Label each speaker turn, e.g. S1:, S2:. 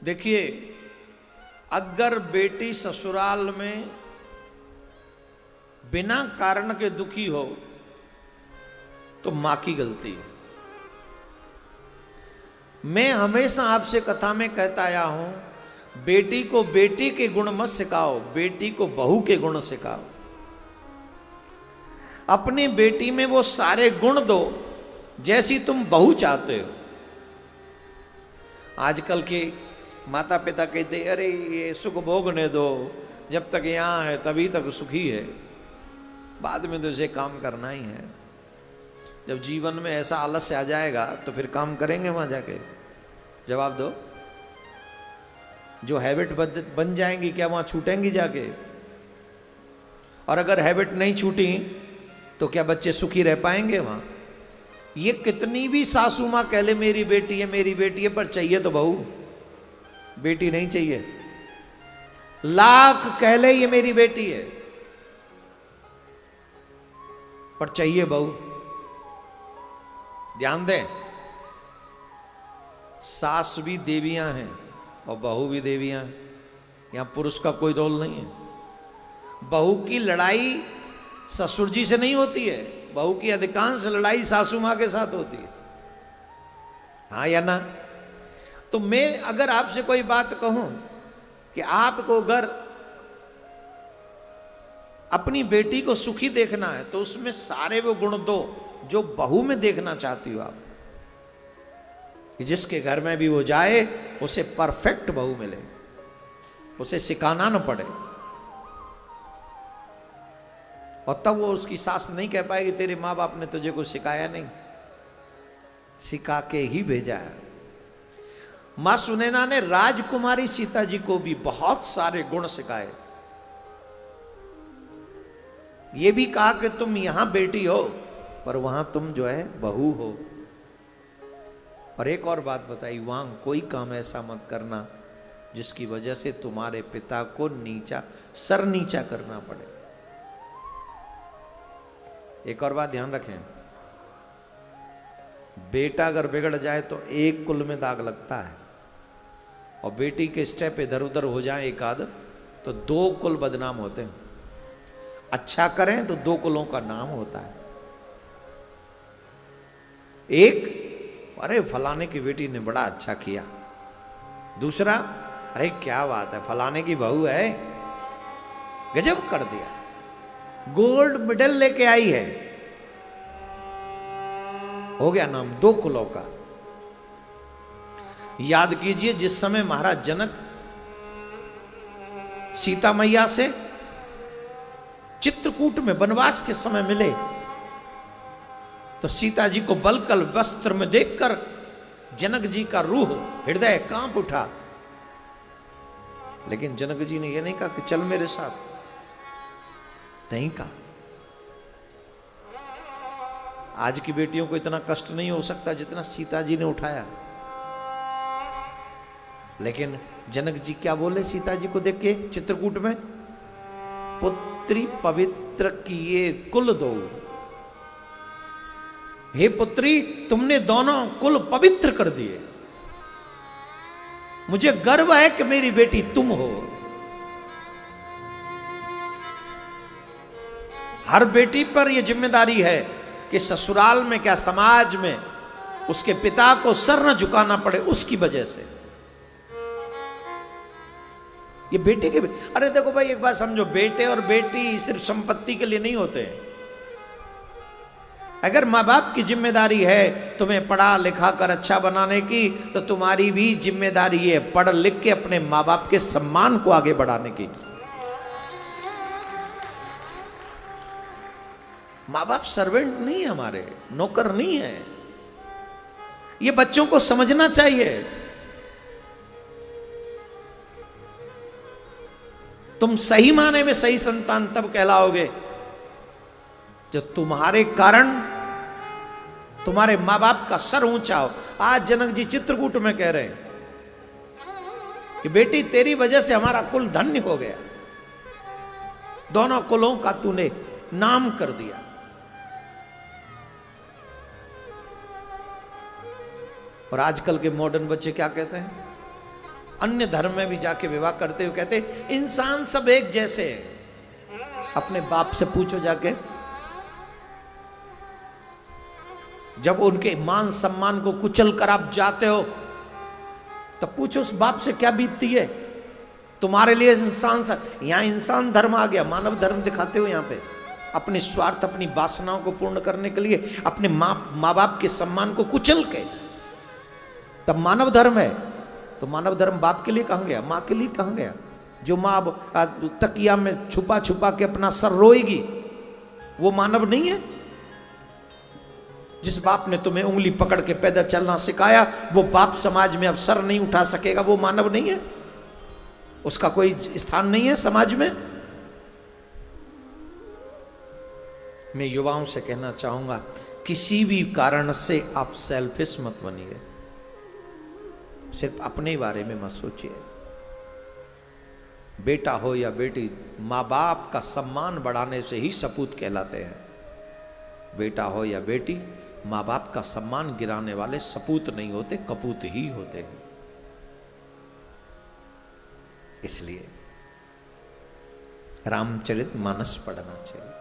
S1: देखिए, अगर बेटी ससुराल में बिना कारण के दुखी हो तो मां की गलती है। मैं हमेशा आपसे कथा में कहता आया हूं, बेटी को बेटी के गुण मत सिखाओ, बेटी को बहू के गुण सिखाओ। अपनी बेटी में वो सारे गुण दो जैसी तुम बहू चाहते हो। आजकल के माता पिता कहते अरे ये सुख भोगने दो, जब तक यहां है तभी तक सुखी है, बाद में तो इसे काम करना ही है। जब जीवन में ऐसा आलस्य आ जाएगा तो फिर काम करेंगे वहां जाके? जवाब दो। जो हैबिट बन जाएंगी क्या वहां छूटेंगी जाके? और अगर हैबिट नहीं छूटी तो क्या बच्चे सुखी रह पाएंगे वहां? ये कितनी भी सासू मां कह ले मेरी बेटी है मेरी बेटी है, पर चाहिए तो बहू, बेटी नहीं चाहिए। लाख कह ले ये मेरी बेटी है, पर चाहिए बहू। ध्यान दें, सास भी देवियां हैं और बहू भी देवियां हैं। यहां पुरुष का कोई रोल नहीं है। बहू की लड़ाई ससुर जी से नहीं होती है, बहू की अधिकांश लड़ाई सासू मां के साथ होती है। हाँ या ना? तो मैं अगर आपसे कोई बात कहूं कि आपको अगर अपनी बेटी को सुखी देखना है तो उसमें सारे वो गुण दो जो बहू में देखना चाहती हो आप, कि जिसके घर में भी वो जाए उसे परफेक्ट बहू मिले, उसे सिखाना न पड़े। और तब वो उसकी सास नहीं कह पाएगी तेरे माँ बाप ने तुझे कुछ सिखाया नहीं, सिखा के ही भेजा है। मां सुनैना ने राजकुमारी सीता जी को भी बहुत सारे गुण सिखाए। ये भी कहा कि तुम यहां बेटी हो पर वहां तुम जो है बहू हो। और एक और बात बताई, वहां कोई काम ऐसा मत करना जिसकी वजह से तुम्हारे पिता को सर नीचा करना पड़े। एक और बात ध्यान रखें, बेटा अगर बिगड़ जाए तो एक कुल में दाग लगता है, और बेटी के स्टेप इधर उधर हो जाए एक आध तो दो कुल बदनाम होते हैं। अच्छा करें तो दो कुलों का नाम होता है। एक, अरे फलाने की बेटी ने बड़ा अच्छा किया। दूसरा, अरे क्या बात है फलाने की बहू है, गजब कर दिया, गोल्ड मेडल लेके आई है। हो गया नाम दो कुलों का। याद कीजिए, जिस समय महाराज जनक सीता मैया से चित्रकूट में वनवास के समय मिले तो सीता जी को बलकल वस्त्र में देखकर जनक जी का रूह हृदय कांप उठा। लेकिन जनक जी ने यह नहीं कहा कि चल मेरे साथ, नहीं कहा। आज की बेटियों को इतना कष्ट नहीं हो सकता जितना सीता जी ने उठाया। लेकिन जनक जी क्या बोले सीता जी को देख के चित्रकूट में? पुत्री पवित्र किए कुल दो। हे पुत्री, तुमने दोनों कुल पवित्र कर दिए। मुझे गर्व है कि मेरी बेटी तुम हो। हर बेटी पर यह जिम्मेदारी है कि ससुराल में क्या समाज में उसके पिता को सर न झुकाना पड़े उसकी वजह से। ये बेटे के, अरे देखो भाई एक बात समझो, बेटे और बेटी सिर्फ संपत्ति के लिए नहीं होते हैं। अगर माँ बाप की जिम्मेदारी है तुम्हें पढ़ा लिखा कर अच्छा बनाने की, तो तुम्हारी भी जिम्मेदारी है पढ़ लिख के अपने माँ बाप के सम्मान को आगे बढ़ाने की। माँ बाप सर्वेंट नहीं है, हमारे नौकर नहीं है। ये बच्चों को समझना चाहिए। तुम सही माने में सही संतान तब कहलाओगे जब तुम्हारे कारण तुम्हारे मां बाप का सर ऊंचा हो। आज जनक जी चित्रकूट में कह रहे हैं कि बेटी तेरी वजह से हमारा कुल धन्य हो गया, दोनों कुलों का तूने नाम कर दिया। और आजकल के मॉडर्न बच्चे क्या कहते हैं? अन्य धर्म में भी जाके विवाह करते हुए कहते इंसान सब एक जैसे हैं। अपने बाप से पूछो जाके, जब उनके मान सम्मान को कुचल कर आप जाते हो तब पूछो उस बाप से क्या बीतती है। तुम्हारे लिए इंसान यहां इंसान धर्म आ गया, मानव धर्म दिखाते हो यहां पे। अपने स्वार्थ, अपनी वासनाओं को पूर्ण करने के लिए अपने माँ बाप के सम्मान को कुचल के तब मानव धर्म है। तो मानव धर्म बाप के लिए कहां गया, माँ के लिए कहां गया? जो माँ तकिया में छुपा छुपा के अपना सर रोएगी वो मानव नहीं है? जिस बाप ने तुम्हें उंगली पकड़ के पैदल चलना सिखाया वो बाप समाज में अब सर नहीं उठा सकेगा, वो मानव नहीं है? उसका कोई स्थान नहीं है समाज में? मैं युवाओं से कहना चाहूंगा, किसी भी कारण से आप सेल्फिश मत बनिए, सिर्फ अपने बारे में मत सोचिए। बेटा हो या बेटी, माँ बाप का सम्मान बढ़ाने से ही सपूत कहलाते हैं। बेटा हो या बेटी, माँ बाप का सम्मान गिराने वाले सपूत नहीं होते, कपूत ही होते हैं। इसलिए रामचरितमानस पढ़ना चाहिए।